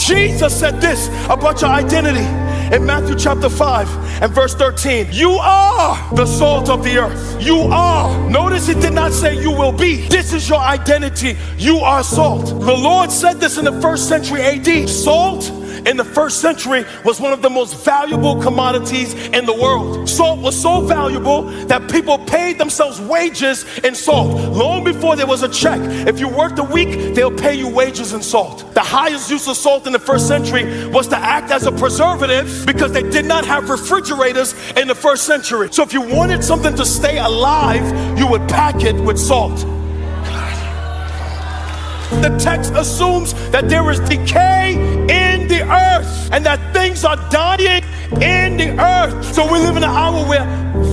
Jesus said this about your identity in Matthew chapter 5 and verse 13. You are the salt of the earth. You are. Notice it did not say you will be. This is your identity. You are salt. The Lord said this in the 1st century AD. Salt in the 1st century was one of the most valuable commodities in the world. Salt was so valuable that people paid themselves wages in salt. Long before there was a check, if you worked a week, they'll pay you wages in salt. The highest use of salt in the 1st century was to act as a preservative because they did not have refrigerators in the 1st century. So if you wanted something to stay alive, you would pack it with salt. The text assumes that there is decay in the earth and that things are dying in the earth. So we live in an hour where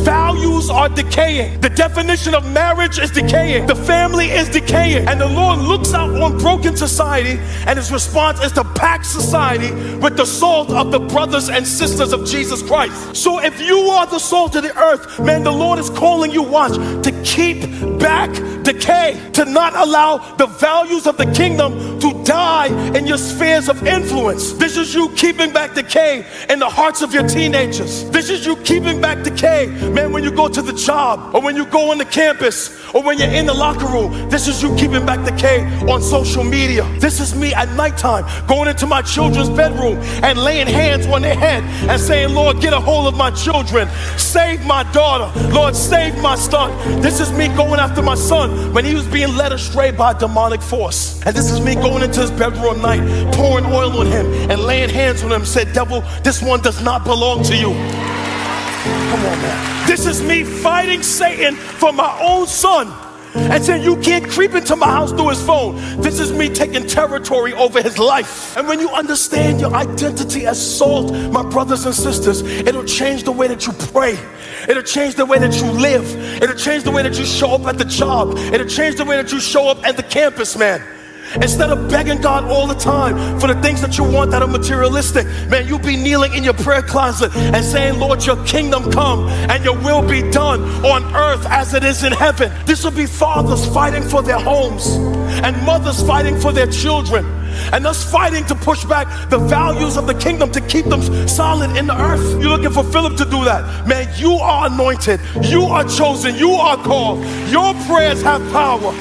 values are decaying. The definition of marriage is decaying. The family is decaying. And the Lord looks out on broken society, and his response is to pack society with the salt of the brothers and sisters of Jesus Christ. So if you are the salt of the earth, man, the Lord is calling you, watch, to keep back decay, to not allow the values of the kingdom to die in your spheres of influence. This is you keeping back decay in the hearts of your teenagers. This is you keeping back decay, man, when you go to the job or when you go on the campus or when you're in the locker room. This is you keeping back decay on social media. This is me at nighttime going into my children's bedroom and laying hands on their head and saying, Lord, get a hold of my children. Save my daughter. Lord, save my son. This is me going after my son when he was being led astray by a demonic force. And this is me going into his bedroom at night, pouring oil on him and laying hands on him, said, devil, this one does not belong to you. Come on, man. This is me fighting Satan for my own son and saying, you can't creep into my house through his phone. This is me taking territory over his life. And when you understand your identity as salt, my brothers and sisters, it'll change the way that you pray. It'll change the way that you live. It'll change the way that you show up at the job. It'll change the way that you show up at the campus, man. Instead of begging God all the time for the things that you want that are materialistic, man, you be kneeling in your prayer closet and saying, Lord, your kingdom come and your will be done on earth as it is in heaven. This will be fathers fighting for their homes and mothers fighting for their children, and us fighting to push back the values of the kingdom to keep them solid in the earth. You're looking for Philip to do that. Man, you are anointed. You are chosen. You are called. Your prayers have power.